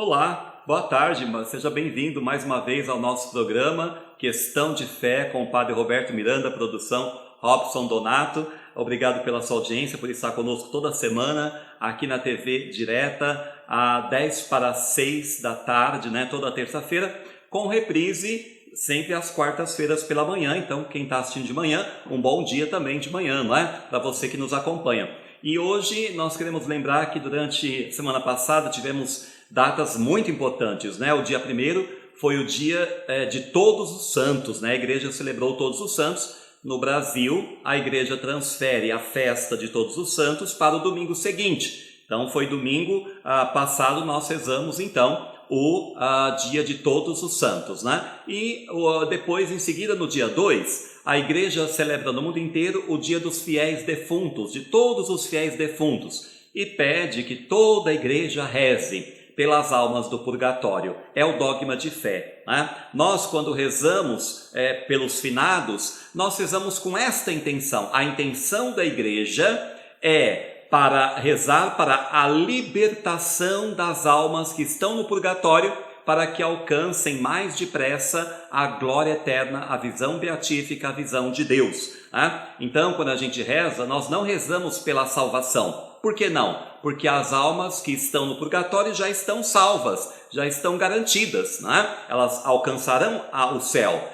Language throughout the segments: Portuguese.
Olá, boa tarde, seja bem-vindo mais uma vez ao nosso programa Questão de Fé com o Padre Roberto Miranda, produção Robson Donato. Obrigado pela sua audiência, por estar conosco toda semana aqui na TV direta, às 5:50 da tarde, toda terça-feira, com reprise sempre às quartas-feiras pela manhã. Então, quem está assistindo de manhã, um bom dia também de manhã, não é? Para você que nos acompanha. E hoje nós queremos lembrar que durante semana passada tivemos datas muito importantes, né? O dia 1º foi o dia de Todos os Santos, né? A igreja celebrou Todos os Santos. No Brasil, a igreja transfere a festa de Todos os Santos para o domingo seguinte. Então, foi domingo passado, nós rezamos então o dia de Todos os Santos, né? E depois, em seguida, no dia 2, a igreja celebra no mundo inteiro o dia dos fiéis defuntos, de todos os fiéis defuntos, e pede que toda a igreja reze pelas almas do purgatório. É o dogma de fé, né? Nós, quando rezamos pelos finados, nós rezamos com esta intenção. A intenção da igreja é para rezar para a libertação das almas que estão no purgatório, para que alcancem mais depressa a glória eterna, a visão beatífica, a visão de Deus, né? Então, quando a gente reza, nós não rezamos pela salvação. Por que não? Porque as almas que estão no purgatório já estão salvas, já estão garantidas, né? Elas alcançarão o céu.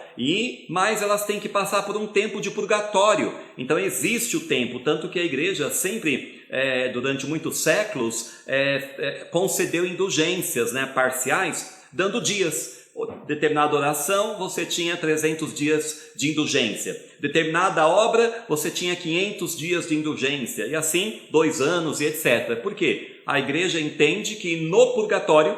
Mas elas têm que passar por um tempo de purgatório. Então existe o tempo, tanto que a igreja sempre, durante muitos séculos, concedeu indulgências, parciais, dando dias. Determinada oração, você tinha 300 dias de indulgência. Determinada obra, você tinha 500 dias de indulgência. E assim, 2 anos e etc. Por quê? A igreja entende que no purgatório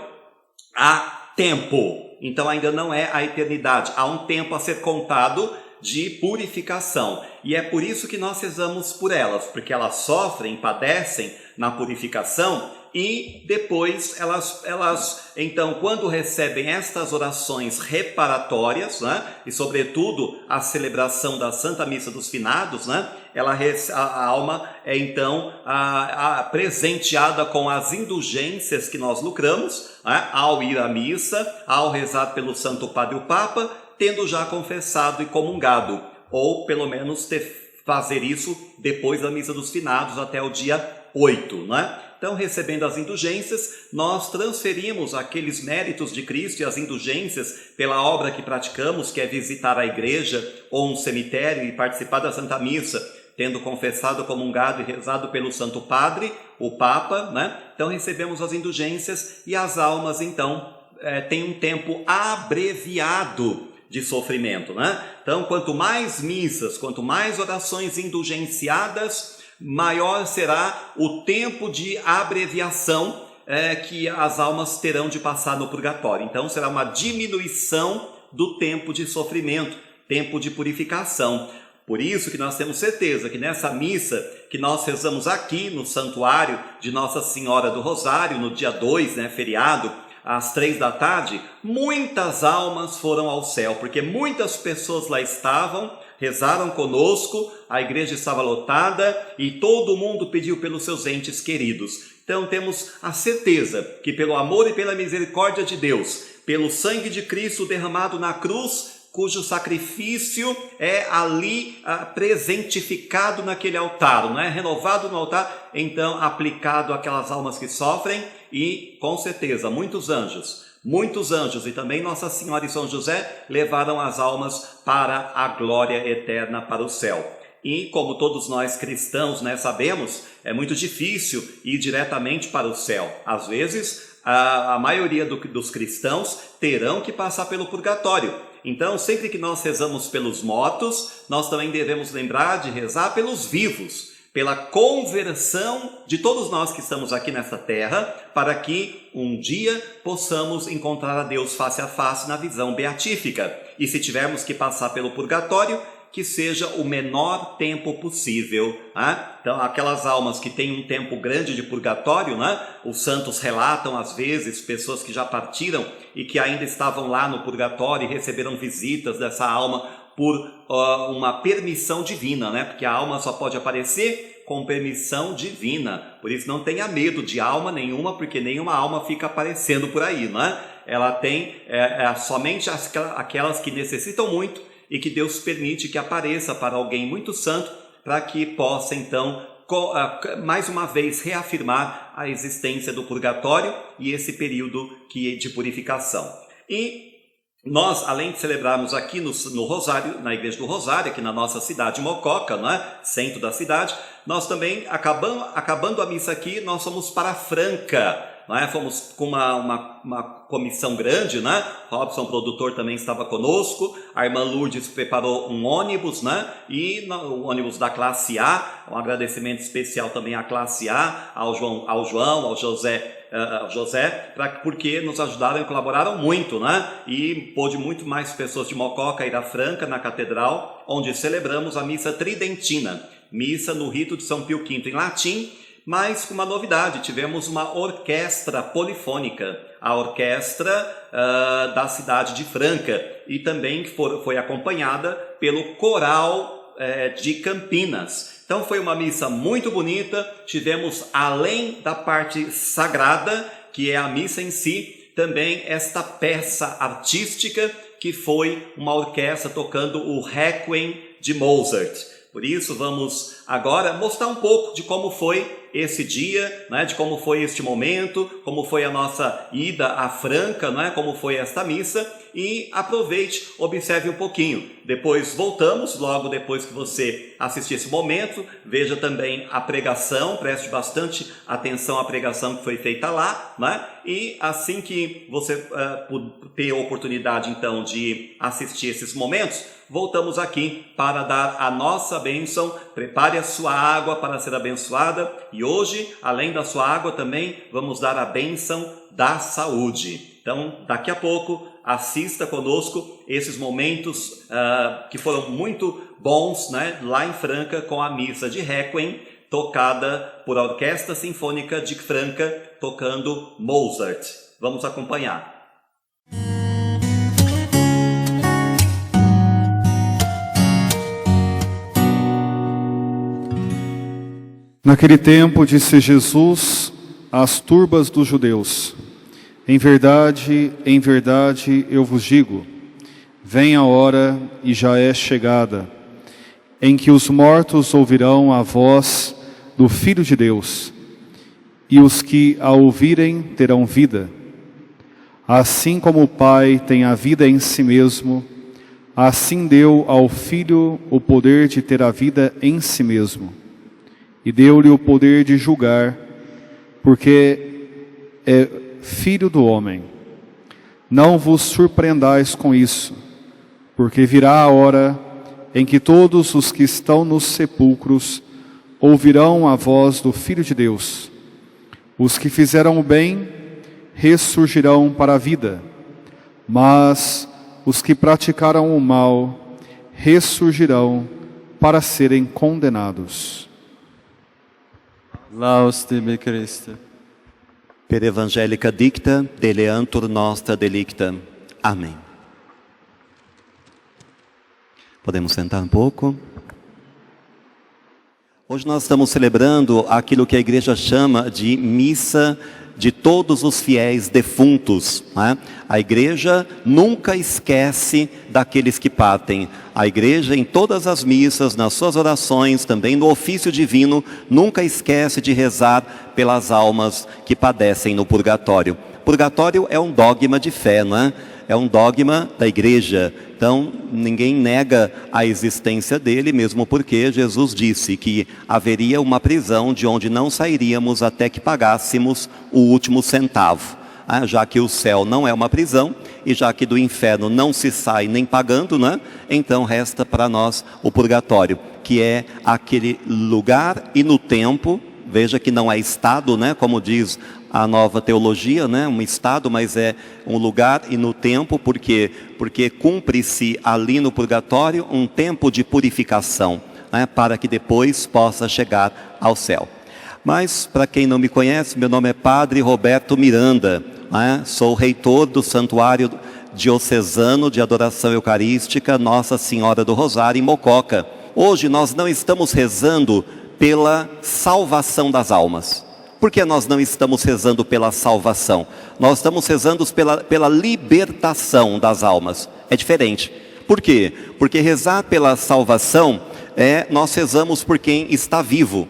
há tempo. Então ainda não é a eternidade. Há um tempo a ser contado de purificação. E é por isso que nós rezamos por elas. Porque elas sofrem, padecem na purificação. E depois elas então, quando recebem estas orações reparatórias, né, e sobretudo a celebração da Santa Missa dos Finados, né, a alma é então presenteada com as indulgências que nós lucramos, né, ao ir à missa, ao rezar pelo Santo Padre o Papa, tendo já confessado e comungado, ou pelo menos fazer isso depois da Missa dos Finados até o dia 8, né? Então, recebendo as indulgências, nós transferimos aqueles méritos de Cristo e as indulgências pela obra que praticamos, que é visitar a igreja ou um cemitério e participar da Santa Missa, tendo confessado, comungado e rezado pelo Santo Padre, o Papa, né? Então, recebemos as indulgências e as almas, então, têm um tempo abreviado de sofrimento, né? Então, quanto mais missas, quanto mais orações indulgenciadas, maior será o tempo de abreviação que as almas terão de passar no purgatório. Então será uma diminuição do tempo de sofrimento, tempo de purificação. Por isso que nós temos certeza que nessa missa que nós rezamos aqui no santuário de Nossa Senhora do Rosário, no dia 2, feriado, às 3 da tarde, muitas almas foram ao céu, porque muitas pessoas lá estavam, rezaram conosco, a igreja estava lotada e todo mundo pediu pelos seus entes queridos. Então temos a certeza que pelo amor e pela misericórdia de Deus, pelo sangue de Cristo derramado na cruz, cujo sacrifício é ali presentificado naquele altar, renovado no altar, então aplicado àquelas almas que sofrem, e com certeza muitos anjos e também Nossa Senhora e São José levaram as almas para a glória eterna, para o céu. E como todos nós cristãos sabemos, é muito difícil ir diretamente para o céu. Às vezes, a maioria dos cristãos terão que passar pelo purgatório. Então, sempre que nós rezamos pelos mortos, nós também devemos lembrar de rezar pelos vivos, pela conversão de todos nós que estamos aqui nessa terra, para que um dia possamos encontrar a Deus face a face na visão beatífica. E se tivermos que passar pelo purgatório, que seja o menor tempo possível. Então, aquelas almas que têm um tempo grande de purgatório, os santos relatam às vezes pessoas que já partiram e que ainda estavam lá no purgatório e receberam visitas dessa alma por uma permissão divina, porque a alma só pode aparecer com permissão divina. Por isso não tenha medo de alma nenhuma, porque nenhuma alma fica aparecendo por aí, não é? Ela tem somente aquelas que necessitam muito e que Deus permite que apareça para alguém muito santo, para que possa então mais uma vez reafirmar a existência do purgatório e esse período de purificação. E nós, além de celebrarmos aqui no Rosário, na Igreja do Rosário, aqui na nossa cidade Mococa, né, centro da cidade, nós também, acabando a missa aqui, nós fomos para Franca, né, fomos com uma comissão grande, né, Robson, produtor, também estava conosco, a irmã Lourdes preparou um ônibus, né, e o ônibus da classe A, um agradecimento especial também à classe A, ao João, ao José, porque nos ajudaram e colaboraram muito, né? E pôde muito mais pessoas de Mococa ir a Franca, na catedral, onde celebramos a missa tridentina, missa no rito de São Pio V em latim, mas com uma novidade, tivemos uma orquestra polifônica, a orquestra da cidade de Franca, e também foi acompanhada pelo coral de Campinas. Então foi uma missa muito bonita, tivemos, além da parte sagrada, que é a missa em si, também esta peça artística, que foi uma orquestra tocando o Requiem de Mozart. Por isso vamos agora mostrar um pouco de como foi esse dia, né, de como foi este momento, como foi a nossa ida à Franca, né, como foi esta missa, e aproveite, observe um pouquinho. Depois voltamos, logo depois que você assistir esse momento, veja também a pregação, preste bastante atenção à pregação que foi feita lá, né? E assim que você ter a oportunidade então de assistir esses momentos, voltamos aqui para dar a nossa bênção. Prepare a sua água para ser abençoada, e hoje, além da sua água, também vamos dar a bênção da saúde. Então, daqui a pouco, assista conosco esses momentos que foram muito bons, né, lá em Franca, com a missa de Requiem, tocada por a Orquestra Sinfônica de Franca, tocando Mozart. Vamos acompanhar. Naquele tempo, disse Jesus às turbas dos judeus: em verdade, eu vos digo, vem a hora, e já é chegada, em que os mortos ouvirão a voz do Filho de Deus, e os que a ouvirem terão vida. Assim como o Pai tem a vida em si mesmo, assim deu ao Filho o poder de ter a vida em si mesmo, e deu-lhe o poder de julgar, porque é Filho do homem. Não vos surpreendais com isso, porque virá a hora em que todos os que estão nos sepulcros ouvirão a voz do Filho de Deus. Os que fizeram o bem ressurgirão para a vida, mas os que praticaram o mal ressurgirão para serem condenados. Laus tibi Christe. Per evangelica dicta, deleantur nostra delicta. Amém. Podemos sentar um pouco? Hoje nós estamos celebrando aquilo que a igreja chama de missa de todos os fiéis defuntos, né? A igreja nunca esquece daqueles que partem. A igreja, em todas as missas, nas suas orações, também no ofício divino, nunca esquece de rezar pelas almas que padecem no purgatório. Purgatório é um dogma de fé, não é? É um dogma da igreja. Então, ninguém nega a existência dele, mesmo porque Jesus disse que haveria uma prisão de onde não sairíamos até que pagássemos o último centavo. Já que o céu não é uma prisão, e já que do inferno não se sai nem pagando, né? Então resta para nós o purgatório, que é aquele lugar e no tempo, veja que não é estado, né? Como diz a nova teologia, né? Um estado, mas é um lugar e no tempo, porque cumpre-se ali no purgatório um tempo de purificação, né? Para que depois possa chegar ao céu. Mas, para quem não me conhece, meu nome é Padre Roberto Miranda, né? Sou reitor do Santuário Diocesano de Adoração Eucarística Nossa Senhora do Rosário, em Mococa. Hoje nós não estamos rezando pela salvação das almas. Por que nós não estamos rezando pela salvação? Nós estamos rezando pela libertação das almas. É diferente. Por quê? Porque rezar pela salvação, nós rezamos por quem está vivo.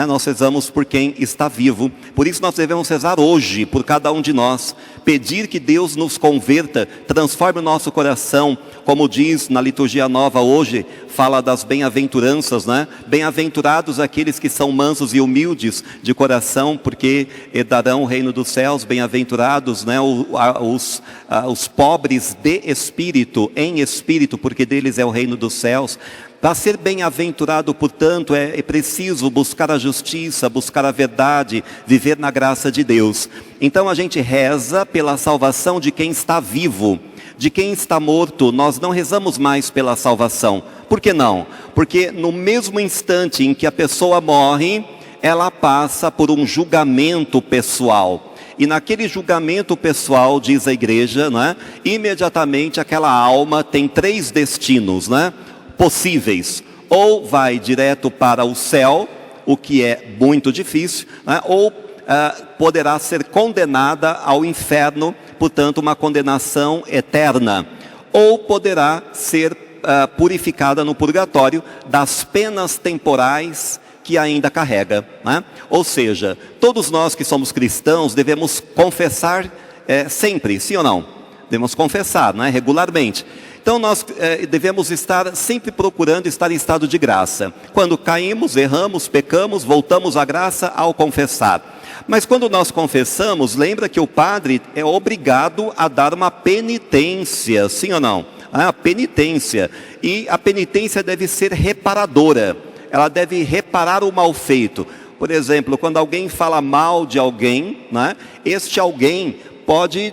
Nós rezamos por quem está vivo. Por isso nós devemos rezar hoje, por cada um de nós. Pedir que Deus nos converta, transforme o nosso coração. Como diz na liturgia nova hoje, fala das bem-aventuranças, né? Bem-aventurados aqueles que são mansos e humildes de coração, porque herdarão o reino dos céus. Bem-aventurados, né? Os pobres de espírito, em espírito, porque deles é o reino dos céus. Para ser bem-aventurado, portanto, é preciso buscar a justiça, buscar a verdade, viver na graça de Deus. Então a gente reza pela salvação de quem está vivo. De quem está morto, nós não rezamos mais pela salvação. Por que não? Porque no mesmo instante em que a pessoa morre, ela passa por um julgamento pessoal. E naquele julgamento pessoal, diz a igreja, né, imediatamente aquela alma tem 3 destinos, né, possíveis. Ou vai direto para o céu, o que é muito difícil, né, ou poderá ser condenada ao inferno, portanto uma condenação eterna. Ou poderá ser purificada no purgatório das penas temporais que ainda carrega, né? Ou seja, todos nós que somos cristãos devemos confessar sempre, sim ou não? Devemos confessar, né? Regularmente. Então nós devemos estar sempre procurando estar em estado de graça. Quando caímos, erramos, pecamos, voltamos à graça ao confessar. Mas quando nós confessamos, lembra que o padre é obrigado a dar uma penitência, sim ou não? A penitência. E a penitência deve ser reparadora. Ela deve reparar o mal feito. Por exemplo, quando alguém fala mal de alguém, né, este alguém pode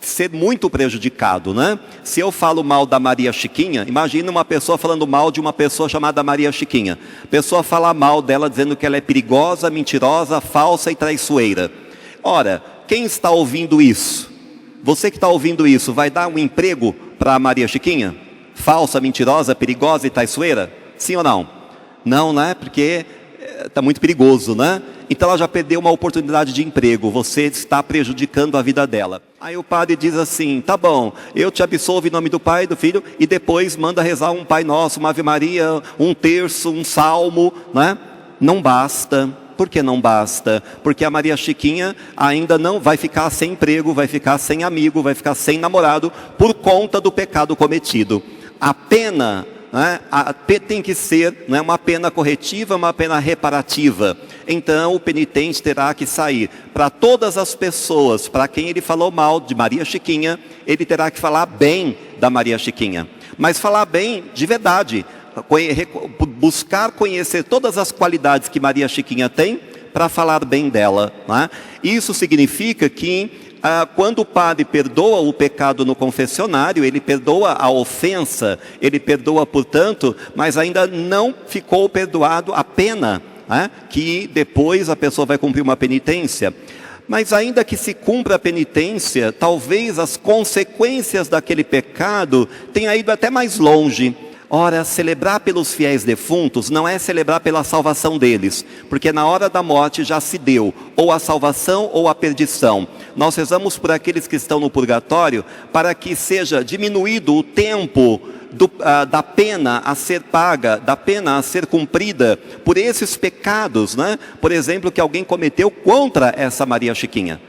ser muito prejudicado, né? Se eu falo mal da Maria Chiquinha, imagina uma pessoa falando mal de uma pessoa chamada Maria Chiquinha. A pessoa fala mal dela dizendo que ela é perigosa, mentirosa, falsa e traiçoeira. Ora, quem está ouvindo isso? Você que está ouvindo isso, vai dar um emprego para a Maria Chiquinha? Falsa, mentirosa, perigosa e traiçoeira? Sim ou não? Não, né? Porque está muito perigoso, né? Então ela já perdeu uma oportunidade de emprego, você está prejudicando a vida dela. Aí o padre diz assim, tá bom, eu te absolvo em nome do Pai, do Filho, e depois manda rezar um Pai Nosso, uma Ave Maria, um terço, um salmo, né? Não basta. Por que não basta? Porque a Maria Chiquinha ainda não vai ficar sem emprego, vai ficar sem amigo, vai ficar sem namorado, por conta do pecado cometido. A pena... tem que ser, não é, uma pena corretiva, uma pena reparativa. Então o penitente terá que sair para todas as pessoas para quem ele falou mal de Maria Chiquinha, ele terá que falar bem da Maria Chiquinha, mas falar bem de verdade, buscar conhecer todas as qualidades que Maria Chiquinha tem para falar bem dela, né? Isso significa que quando o padre perdoa o pecado no confessionário, ele perdoa a ofensa, ele perdoa, portanto, mas ainda não ficou perdoado a pena, né? Que depois a pessoa vai cumprir uma penitência. Mas ainda que se cumpra a penitência, talvez as consequências daquele pecado tenham ido até mais longe. Ora, celebrar pelos fiéis defuntos não é celebrar pela salvação deles, porque na hora da morte já se deu, ou a salvação ou a perdição. Nós rezamos por aqueles que estão no purgatório, para que seja diminuído o tempo da pena a ser paga, da pena a ser cumprida, por esses pecados, né? Por exemplo, que alguém cometeu contra essa Maria Chiquinha.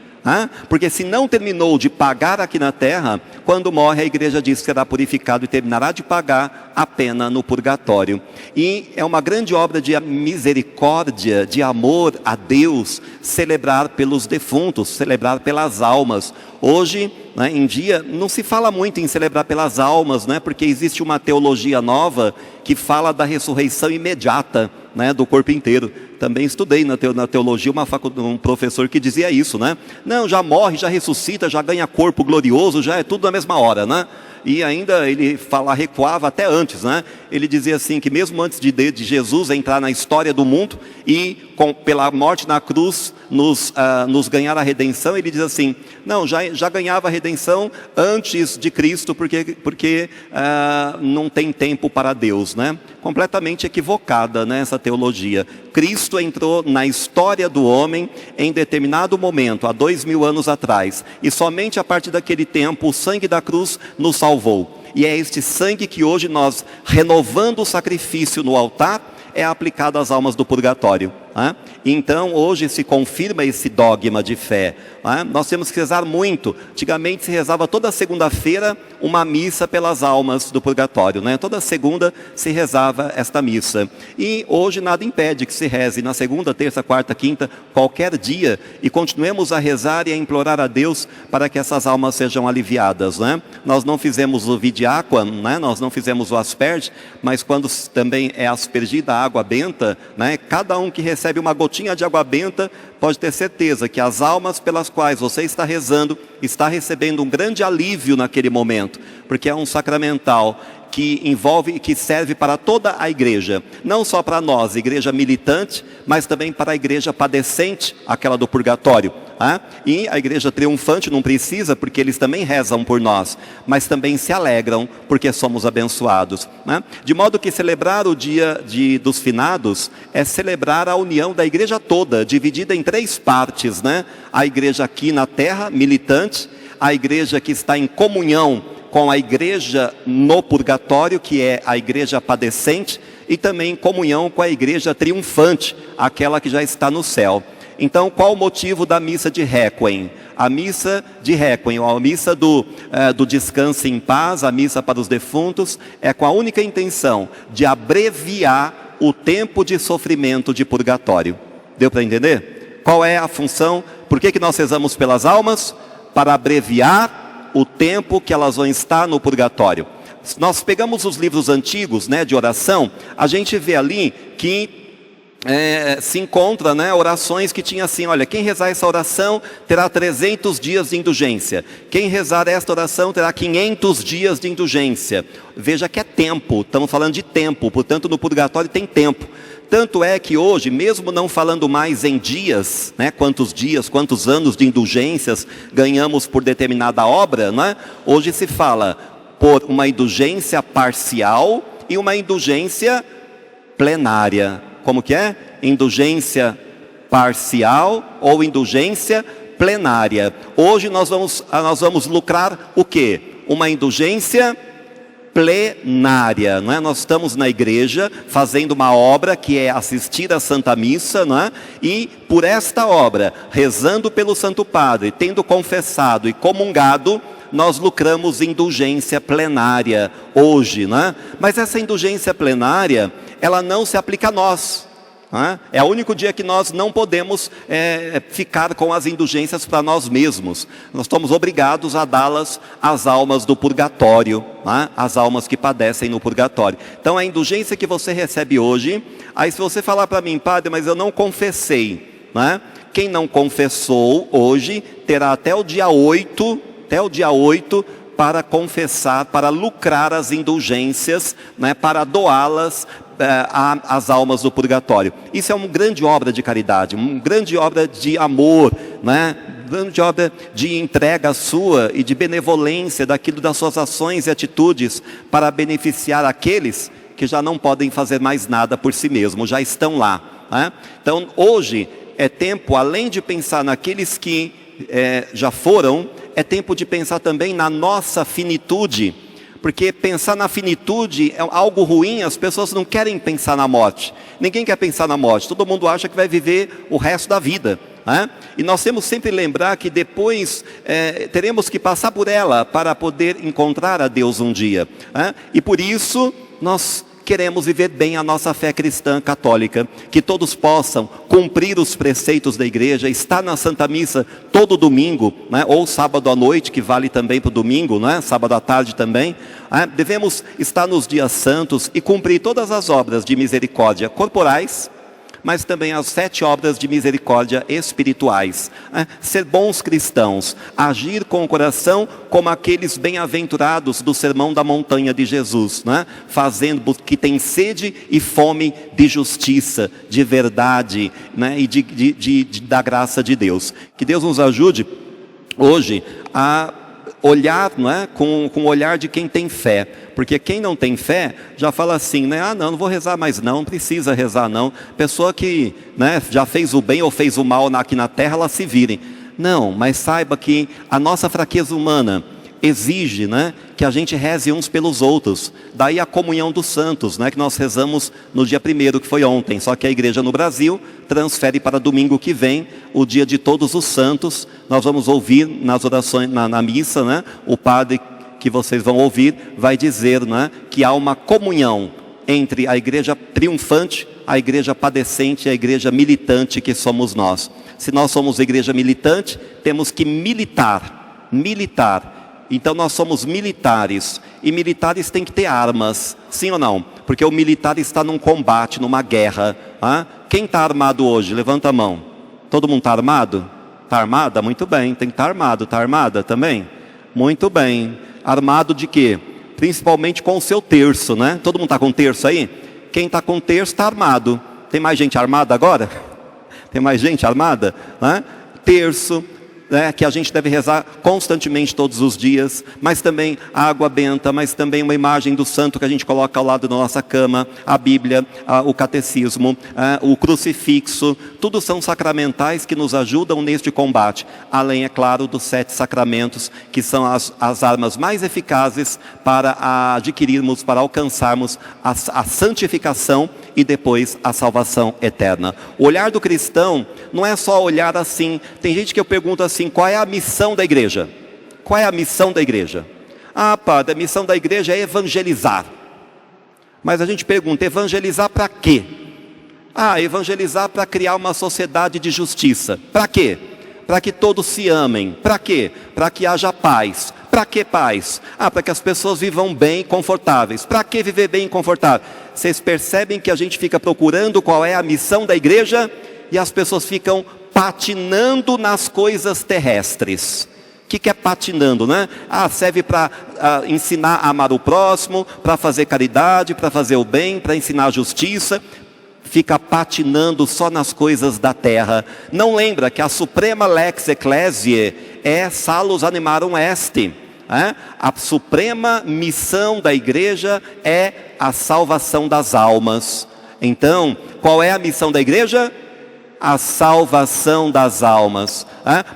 Porque se não terminou de pagar aqui na terra, quando morre a igreja diz que será purificado e terminará de pagar a pena no purgatório. E é uma grande obra de misericórdia, de amor a Deus, celebrar pelos defuntos, celebrar pelas almas. Hoje, né, em dia, não se fala muito em celebrar pelas almas, né, porque existe uma teologia nova que fala da ressurreição imediata, né, do corpo inteiro. Também estudei na teologia um professor que dizia isso, né? Não, já morre, já ressuscita, já ganha corpo glorioso, já é tudo na mesma hora, né? E ainda ele recuava até antes, né? Ele dizia assim, que mesmo antes de Jesus entrar na história do mundo e pela morte na cruz nos ganhar a redenção, ele diz assim, não, já ganhava a redenção antes de Cristo, porque não tem tempo para Deus, né? Completamente equivocada, né, essa teologia. Cristo entrou na história do homem em determinado momento, há 2000 anos atrás. E somente a partir daquele tempo, o sangue da cruz nos salvou. E é este sangue que hoje nós, renovando o sacrifício no altar, é aplicado às almas do purgatório. Então hoje se confirma esse dogma de fé. Nós temos que rezar muito. Antigamente se rezava toda segunda-feira uma missa pelas almas do purgatório, Toda segunda se rezava esta missa. E hoje nada impede que se reze na segunda, terça, quarta, quinta, qualquer dia, e continuemos a rezar e a implorar a Deus para que essas almas sejam aliviadas. Nós não fizemos o vidiáqua, nós não fizemos o asperge, mas quando também é aspergida a água benta, cada um que recebe uma gotinha de água benta pode ter certeza que as almas pelas quais você está rezando está recebendo um grande alívio naquele momento, porque é um sacramental que envolve e que serve para toda a igreja, não só para nós, igreja militante, mas também para a igreja padecente, aquela do purgatório. E a igreja triunfante não precisa, porque eles também rezam por nós, mas também se alegram porque somos abençoados. De modo que celebrar o dia dos finados é celebrar a união da igreja toda, dividida em 3 partes. A igreja aqui na terra, militante, a igreja que está em comunhão com a igreja no purgatório, que é a igreja padecente, e também em comunhão com a igreja triunfante, aquela que já está no céu. Então, qual o motivo da missa de Réquiem? A missa de Réquiem, a missa do descanso em paz, a missa para os defuntos, é com a única intenção de abreviar o tempo de sofrimento de purgatório. Deu para entender? Qual é a função? Por que nós rezamos pelas almas? Para abreviar o tempo que elas vão estar no purgatório. Se nós pegamos os livros antigos, de oração, a gente vê ali que se encontra orações que tinha assim: olha, quem rezar essa oração terá 300 dias de indulgência, quem rezar esta oração terá 500 dias de indulgência. Veja que é tempo, estamos falando de tempo, portanto no purgatório tem tempo. Tanto é que hoje, mesmo não falando mais em dias, quantos anos de indulgências ganhamos por determinada obra, hoje se fala por uma indulgência parcial e uma indulgência plenária. Como que é? Indulgência parcial ou indulgência plenária. Hoje nós vamos lucrar o quê? Uma indulgência plenária, Nós estamos na igreja fazendo uma obra que é assistir à Santa Missa, E por esta obra, rezando pelo Santo Padre, tendo confessado e comungado, nós lucramos indulgência plenária hoje, Mas essa indulgência plenária, ela não se aplica a nós. É o único dia que nós não podemos ficar com as indulgências para nós mesmos. Nós estamos obrigados a dá-las às almas do purgatório, às almas que padecem no purgatório. Então a indulgência que você recebe hoje, aí se você falar para mim: padre, mas eu não confessei, Quem não confessou hoje terá até o dia 8 para confessar, para lucrar as indulgências, para doá-las às almas do purgatório. Isso é uma grande obra de caridade, uma grande obra de amor, grande obra de entrega sua e de benevolência daquilo das suas ações e atitudes para beneficiar aqueles que já não podem fazer mais nada por si mesmos, já estão lá. Então hoje é tempo, além de pensar naqueles que já foram, é tempo de pensar também na nossa finitude, porque pensar na finitude é algo ruim. As pessoas não querem pensar na morte, ninguém quer pensar na morte, todo mundo acha que vai viver o resto da vida, E nós temos sempre lembrar que depois teremos que passar por ela para poder encontrar a Deus um dia, E por isso nós queremos viver bem a nossa fé cristã católica, que todos possam cumprir os preceitos da igreja, estar na Santa Missa todo domingo, ou sábado à noite, que vale também para o domingo, sábado à tarde também. Devemos estar nos dias santos e cumprir todas as obras de misericórdia corporais, mas também as 7 obras de misericórdia espirituais. Ser bons cristãos, agir com o coração como aqueles bem-aventurados do Sermão da Montanha de Jesus, fazendo que tem sede e fome de justiça, de verdade, e da graça de Deus. Que Deus nos ajude hoje a olhar, não é? Com o olhar de quem tem fé. Porque quem não tem fé já fala assim, né? Ah, não vou rezar mais não precisa rezar não. Pessoa que, né, já fez o bem ou fez o mal aqui na terra, ela se virem. Não, mas saiba que a nossa fraqueza humana exige, né, que a gente reze uns pelos outros. Daí a comunhão dos santos, né, que nós rezamos no dia 1º, que foi ontem. Só que a igreja no Brasil transfere para domingo que vem, o dia de todos os santos. Nós vamos ouvir nas orações, na missa, né, o padre que vocês vão ouvir vai dizer, né, que há uma comunhão entre a igreja triunfante, a igreja padecente e a igreja militante que somos nós. Se nós somos igreja militante, temos que militar. Então nós somos militares, e militares têm que ter armas, sim ou não? Porque o militar está num combate, numa guerra. Quem está armado hoje? Levanta a mão. Todo mundo está armado? Está armada? Muito bem, tem que estar armado. Está armada também? Muito bem. Armado de quê? Principalmente com o seu terço, né? Todo mundo está com terço aí? Quem está com terço está armado. Tem mais gente armada agora? Tem mais gente armada? Terço, né, que a gente deve rezar constantemente todos os dias, mas também a água benta, mas também uma imagem do santo que a gente coloca ao lado da nossa cama, a Bíblia, o catecismo, o crucifixo, tudo são sacramentais que nos ajudam neste combate, além, é claro, dos 7 sacramentos, que são as armas mais eficazes para adquirirmos, para alcançarmos a santificação e depois a salvação eterna. O olhar do cristão não é só olhar assim. Tem gente que eu pergunto assim, qual é a missão da igreja? Qual é a missão da igreja? Ah, padre, a missão da igreja é evangelizar. Mas a gente pergunta, evangelizar para quê? Ah, evangelizar para criar uma sociedade de justiça. Para quê? Para que todos se amem. Para quê? Para que haja paz. Para que paz? Ah, para que as pessoas vivam bem e confortáveis. Para que viver bem e confortável? Vocês percebem que a gente fica procurando qual é a missão da igreja e as pessoas ficam patinando nas coisas terrestres. O que é patinando, né? Ah, serve para ensinar a amar o próximo, para fazer caridade, para fazer o bem, para ensinar a justiça. Fica patinando só nas coisas da terra. Não lembra que a suprema lex ecclesiae é salus animarum est. A suprema missão da igreja é a salvação das almas. Então, qual é a missão da igreja? A salvação das almas.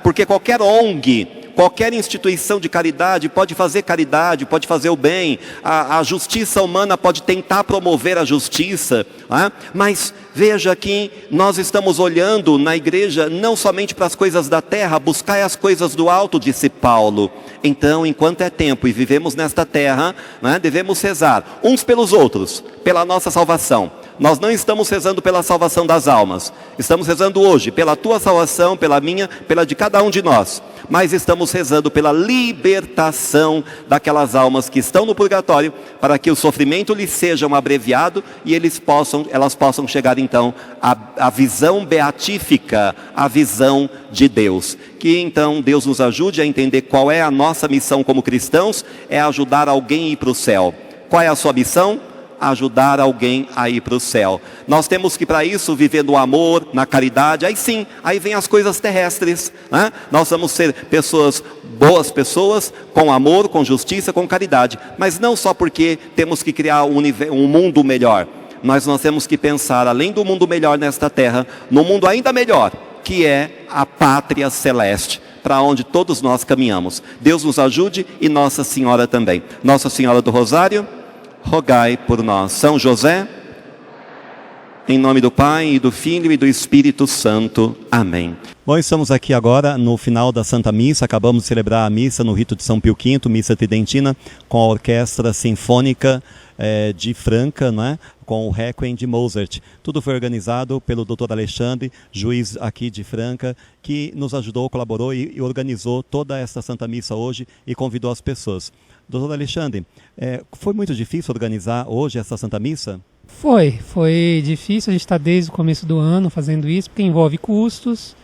Porque qualquer ONG, qualquer instituição de caridade pode fazer caridade, pode fazer o bem, a justiça humana pode tentar promover a justiça, mas veja que nós estamos olhando na igreja não somente para as coisas da terra, buscai as coisas do alto, disse Paulo. Então, enquanto é tempo e vivemos nesta terra, devemos rezar uns pelos outros, pela nossa salvação. Nós não estamos rezando pela salvação das almas, estamos rezando hoje pela tua salvação, pela minha, pela de cada um de nós, mas estamos rezando pela libertação daquelas almas que estão no purgatório, para que o sofrimento lhes seja abreviado e elas possam chegar então à visão beatífica, à visão de Deus. Que então Deus nos ajude a entender qual é a nossa missão como cristãos, é ajudar alguém a ir para o céu. Qual é a sua missão? Ajudar alguém a ir para o céu. Nós temos que, para isso, viver no amor, na caridade. Aí sim, aí vem as coisas terrestres, Nós vamos ser boas pessoas, com amor, com justiça, com caridade. Mas não só porque temos que criar um mundo melhor. Nós temos que pensar, além do mundo melhor nesta terra, no mundo ainda melhor, que é a pátria celeste, para onde todos nós caminhamos. Deus nos ajude e Nossa Senhora também. Nossa Senhora do Rosário, rogai por nós. São José, em nome do Pai, e do Filho e do Espírito Santo. Amém. Bom, estamos aqui agora no final da Santa Missa. Acabamos de celebrar a missa no rito de São Pio V, missa tridentina, com a Orquestra Sinfônica de Franca, com o Requiem de Mozart. Tudo foi organizado pelo Dr. Alexandre, juiz aqui de Franca, que nos ajudou, colaborou e organizou toda esta Santa Missa hoje e convidou as pessoas. Doutor Alexandre, foi muito difícil organizar hoje essa Santa Missa? Foi difícil. A gente está desde o começo do ano fazendo isso, porque envolve custos,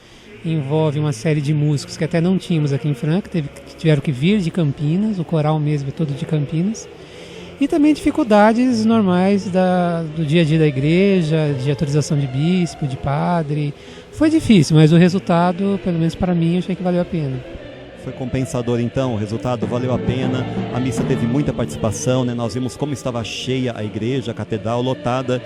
envolve uma série de músicos que até não tínhamos aqui em Franca, tiveram que vir de Campinas, o coral mesmo é todo de Campinas, e também dificuldades normais do dia a dia da igreja, de autorização de bispo, de padre. Foi difícil, mas o resultado, pelo menos para mim, eu achei que valeu a pena. foi compensador então? O resultado valeu a pena, a missa teve muita participação, né? Nós vimos como estava cheia a igreja, a catedral lotada.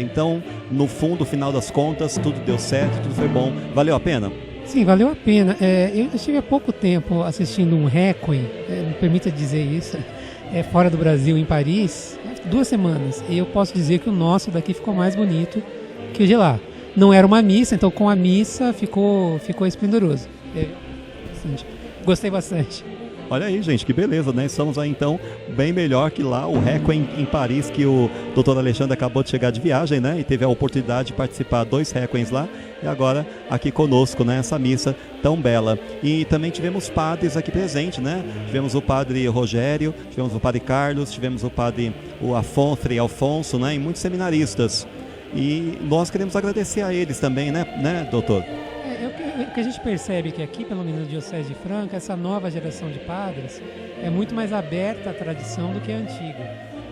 Então, no fundo, final das contas, tudo deu certo, tudo foi bom. Valeu a pena? Sim, valeu a pena. Eu estive há pouco tempo assistindo um Requiem, me permita dizer isso, fora do Brasil, em Paris, 2 semanas. E eu posso dizer que o nosso daqui ficou mais bonito que o de lá. Não era uma missa, então com a missa ficou esplendoroso. Gostei bastante. Olha aí, gente, que beleza, né? Estamos aí, então, bem melhor que lá, o Requiem em Paris, que o doutor Alexandre acabou de chegar de viagem, né? E teve a oportunidade de participar 2 Requiems lá, e agora aqui conosco, né? Essa missa tão bela. E também tivemos padres aqui presentes, né? Tivemos o padre Rogério, tivemos o padre Carlos, tivemos o padre Frei Alfonso, né? E muitos seminaristas. E nós queremos agradecer a eles também, né, doutor? O que a gente percebe que aqui, pelo menos na Diocese de Franca, essa nova geração de padres é muito mais aberta à tradição do que a antiga.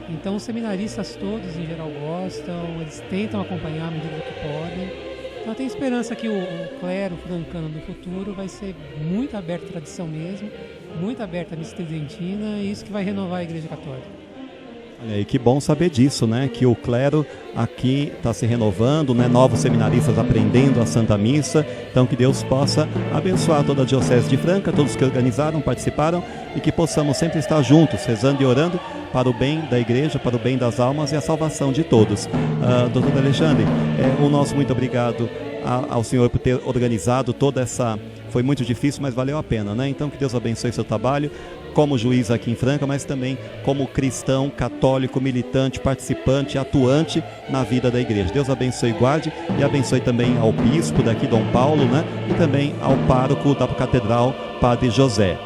Então os seminaristas todos, em geral, gostam, eles tentam acompanhar à medida que podem. Então eu tenho esperança que o clero francano do futuro vai ser muito aberto à tradição mesmo, muito aberto à missa tridentina, e isso que vai renovar a Igreja Católica. Olha aí, que bom saber disso, né? Que o clero aqui está se renovando, né? Novos seminaristas aprendendo a Santa Missa. Então que Deus possa abençoar toda a Diocese de Franca, todos que organizaram, participaram, e que possamos sempre estar juntos, rezando e orando para o bem da Igreja, para o bem das almas e a salvação de todos. Doutor Alexandre, o nosso muito obrigado ao senhor por ter organizado toda essa... Foi muito difícil, mas valeu a pena, né? Então que Deus abençoe seu trabalho, como juiz aqui em Franca, mas também como cristão, católico, militante, participante, atuante na vida da igreja. Deus abençoe e guarde, e abençoe também ao bispo daqui, Dom Paulo, né? E também ao pároco da catedral, Padre José.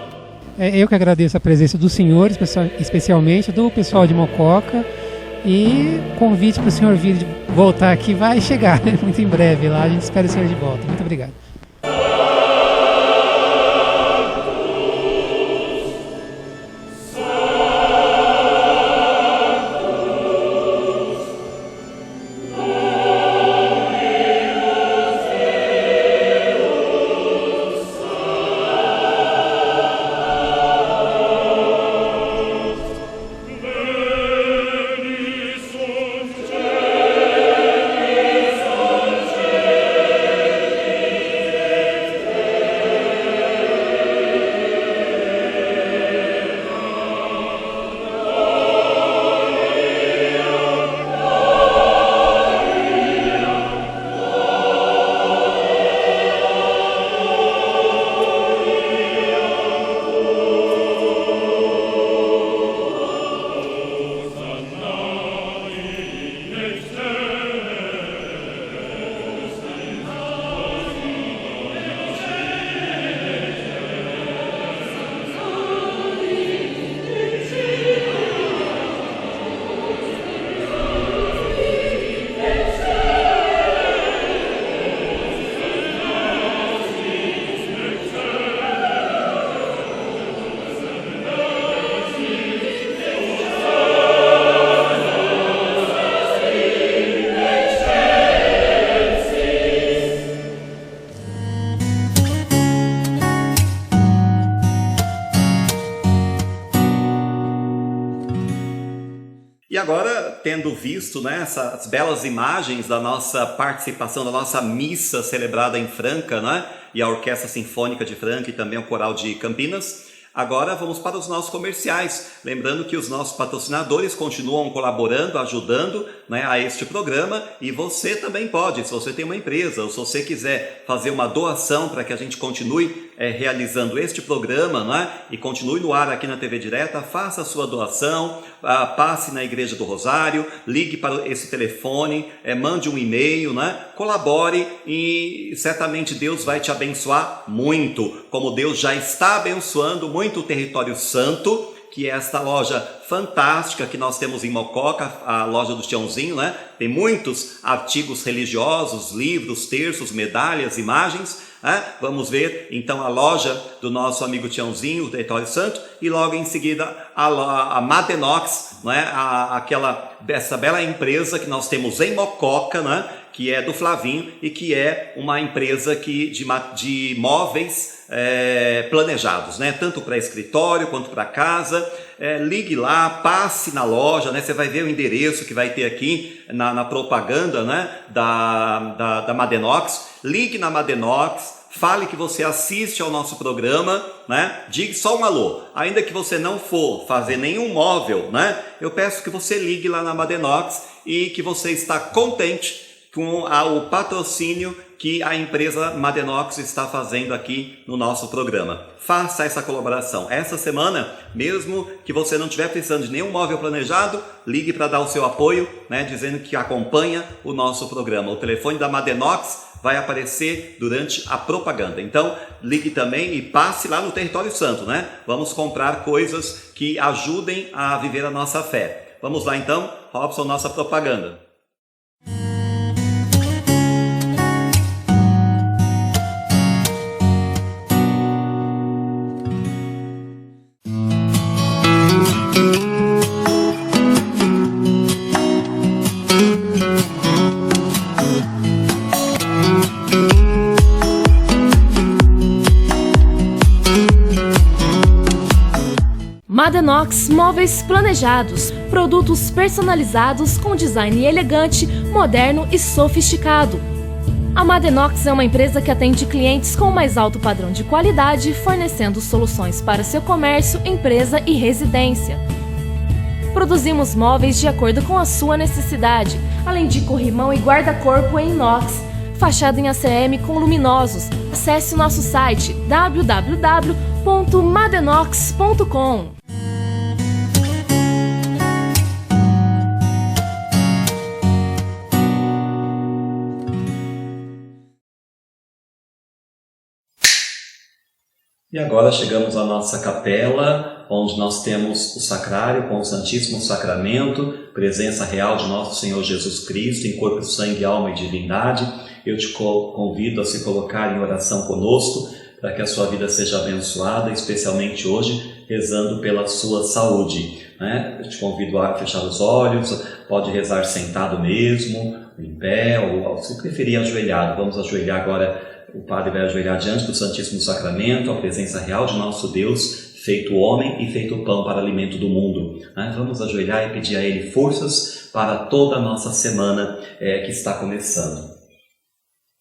Eu que agradeço a presença dos senhores, especialmente do pessoal de Mococa, e convite para o senhor vir voltar aqui vai chegar muito em breve lá, a gente espera o senhor de volta. Muito obrigado. E agora, tendo visto, né, essas belas imagens da nossa participação, da nossa missa celebrada em Franca, né, e a Orquestra Sinfônica de Franca e também o Coral de Campinas, agora vamos para os nossos comerciais. Lembrando que os nossos patrocinadores continuam colaborando, ajudando, né, a este programa, e você também pode, se você tem uma empresa ou se você quiser fazer uma doação para que a gente continue realizando este programa, né, e continue no ar aqui na TV Direta, faça a sua doação, passe na Igreja do Rosário, ligue para esse telefone, mande um e-mail, né, colabore e certamente Deus vai te abençoar muito, como Deus já está abençoando muito o Território Santo, que é esta loja fantástica que nós temos em Mococa, a loja do Tiãozinho, né? Tem muitos artigos religiosos, livros, terços, medalhas, imagens, né? Vamos ver então a loja do nosso amigo Tiãozinho, o Território Santo, e logo em seguida a Madenox, né? Essa bela empresa que nós temos em Mococa, né? que é do Flavinho e que é uma empresa de móveis planejados, né? Tanto para escritório quanto para casa. Ligue lá, passe na loja, né? Você vai ver o endereço que vai ter aqui na propaganda, né? da Madenox. Ligue na Madenox, fale que você assiste ao nosso programa, né? Diga só um alô. Ainda que você não for fazer nenhum móvel, né? Eu peço que você ligue lá na Madenox e que você está contente com o patrocínio que a empresa Madenox está fazendo aqui no nosso programa. Faça essa colaboração. Essa semana, mesmo que você não estiver precisando de nenhum móvel planejado, ligue para dar o seu apoio, né, dizendo que acompanha o nosso programa. O telefone da Madenox vai aparecer durante a propaganda. Então, ligue também e passe lá no Território Santo, né? Vamos comprar coisas que ajudem a viver a nossa fé. Vamos lá então, Robson, nossa propaganda. Madenox Móveis Planejados, produtos personalizados com design elegante, moderno e sofisticado. A Madenox é uma empresa que atende clientes com o mais alto padrão de qualidade, fornecendo soluções para seu comércio, empresa e residência. Produzimos móveis de acordo com a sua necessidade, além de corrimão e guarda-corpo em inox, fachada em ACM com luminosos. Acesse o nosso site www.madenox.com. E agora chegamos à nossa capela, onde nós temos o sacrário com o Santíssimo Sacramento, presença real de nosso Senhor Jesus Cristo em corpo, sangue, alma e divindade. Eu te convido a se colocar em oração conosco, para que a sua vida seja abençoada, especialmente hoje, rezando pela sua saúde, né? Eu te convido a fechar os olhos, pode rezar sentado mesmo, em pé, ou se preferir ajoelhado. Vamos ajoelhar agora. O Padre vai ajoelhar diante do Santíssimo Sacramento, a presença real de nosso Deus, feito homem e feito pão para alimento do mundo. Vamos ajoelhar e pedir a Ele forças para toda a nossa semana que está começando.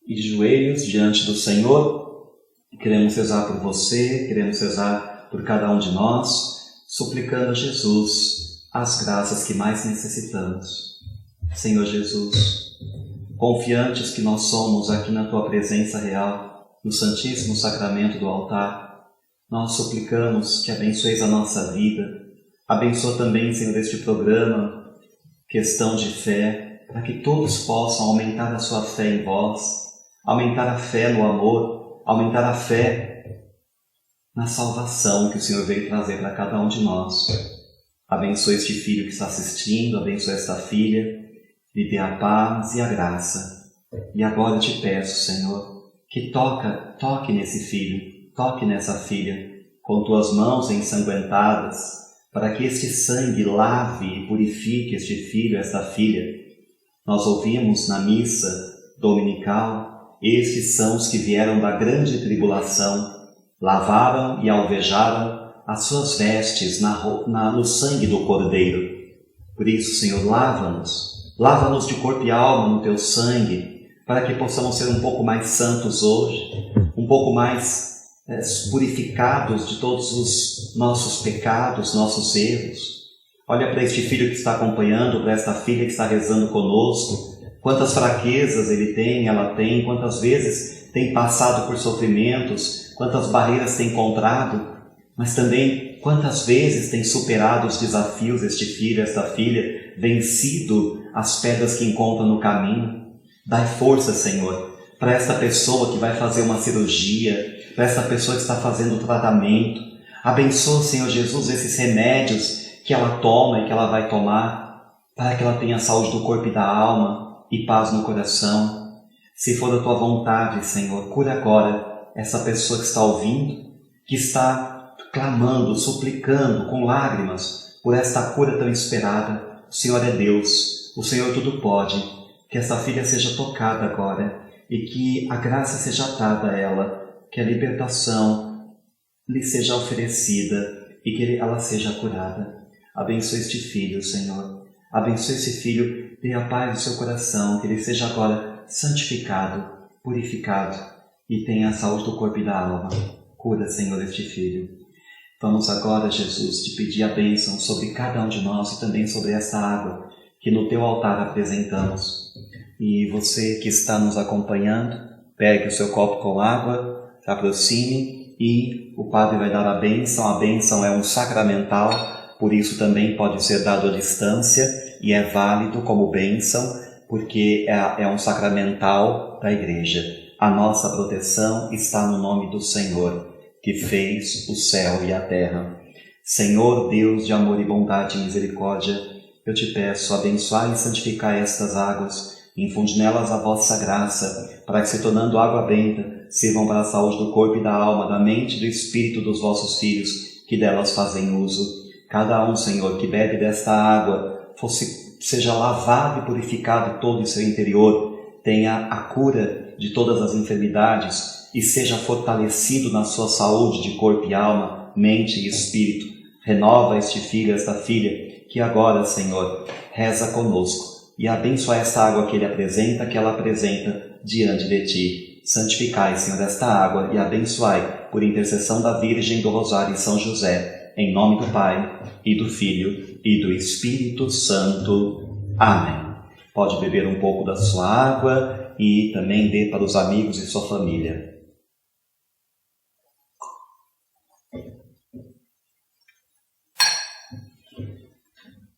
E de joelhos diante do Senhor, queremos rezar por você, queremos rezar por cada um de nós, suplicando a Jesus as graças que mais necessitamos. Senhor Jesus, confiantes que nós somos aqui na Tua presença real, no Santíssimo Sacramento do altar, nós suplicamos que abençoeis a nossa vida. Abençoa também, Senhor, este programa, Questão de Fé, para que todos possam aumentar a sua fé em vós, aumentar a fé no amor, aumentar a fé na salvação que o Senhor veio trazer para cada um de nós. Abençoe este filho que está assistindo, abençoe esta filha, lhe dê a paz e a graça. E agora eu te peço, Senhor, que toque nesse filho, toque nessa filha, com tuas mãos ensanguentadas, para que este sangue lave e purifique este filho, esta filha. Nós ouvimos na missa dominical, estes são os que vieram da grande tribulação, lavaram e alvejaram as suas vestes no sangue do Cordeiro. Por isso, Senhor, lava-nos de corpo e alma no Teu sangue, para que possamos ser um pouco mais santos hoje, um pouco mais purificados de todos os nossos pecados, nossos erros. Olha para este filho que está acompanhando, para esta filha que está rezando conosco, quantas fraquezas ele tem, ela tem, quantas vezes tem passado por sofrimentos, quantas barreiras tem encontrado, mas também quantas vezes tem superado os desafios este filho, esta filha, vencido as pedras que encontra no caminho. Dai força, Senhor, para esta pessoa que vai fazer uma cirurgia, para esta pessoa que está fazendo o tratamento. Abençoa, Senhor Jesus, esses remédios que ela toma e que ela vai tomar, para que ela tenha saúde do corpo e da alma e paz no coração. Se for a Tua vontade, Senhor, cura agora essa pessoa que está ouvindo, que está clamando, suplicando com lágrimas por esta cura tão esperada. O Senhor é Deus, o Senhor tudo pode. que essa filha seja tocada agora e que a graça seja dada a ela, que a libertação lhe seja oferecida e que ela seja curada. Abençoe este filho, Senhor. Abençoe esse filho, dê a paz do seu coração, que ele seja agora santificado, purificado e tenha a saúde do corpo e da alma. Cura, Senhor, este filho. Vamos agora, Jesus, te pedir a bênção sobre cada um de nós e também sobre esta água que no teu altar apresentamos. E você que está nos acompanhando, pegue o seu copo com água, se aproxime e o Padre vai dar a bênção. A bênção é um sacramental, por isso também pode ser dado à distância e é válido como bênção, porque é um sacramental da Igreja. A nossa proteção está no nome do Senhor, que fez o céu e a terra. Senhor, Deus de amor e bondade e misericórdia, eu te peço, abençoai e santificai estas águas, infunde nelas a vossa graça, para que, se tornando água benta, sirvam para a saúde do corpo e da alma, da mente e do espírito dos vossos filhos, que delas fazem uso. Cada um, Senhor, que bebe desta água, seja lavado e purificado todo o seu interior, tenha a cura de todas as enfermidades e seja fortalecido na sua saúde de corpo e alma, mente e espírito. Renova este filho, esta filha, que agora, Senhor, reza conosco e abençoa esta água que ele apresenta, que ela apresenta diante de ti. Santificai, Senhor, esta água e abençoai, por intercessão da Virgem do Rosário e São José, em nome do Pai, e do Filho, e do Espírito Santo. Amém. Pode beber um pouco da sua água e também dê para os amigos e sua família.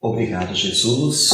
Obrigado, Jesus.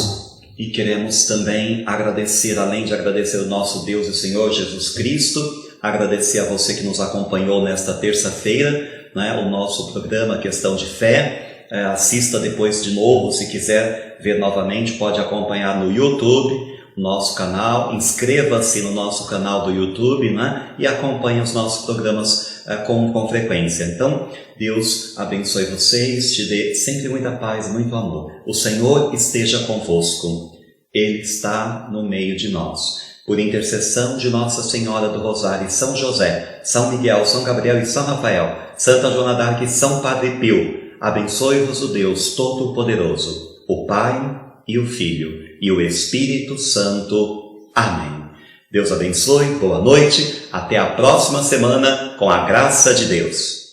E queremos também agradecer, além de agradecer o nosso Deus e Senhor Jesus Cristo, agradecer a você que nos acompanhou nesta terça-feira, o nosso programa Questão de Fé. Assista depois de novo, se quiser ver novamente, pode acompanhar no YouTube, nosso canal, inscreva-se no nosso canal do YouTube, e acompanhe os nossos programas com frequência. Então, Deus abençoe vocês, te dê sempre muita paz e muito amor. O Senhor esteja convosco, Ele está no meio de nós. Por intercessão de Nossa Senhora do Rosário e São José, São Miguel, São Gabriel e São Rafael, Santa Joana d'Arc e São Padre Pio, abençoe-vos o Deus Todo-Poderoso, o Pai e o Filho e o Espírito Santo. Amém. Deus abençoe, boa noite, até a próxima semana, com a graça de Deus.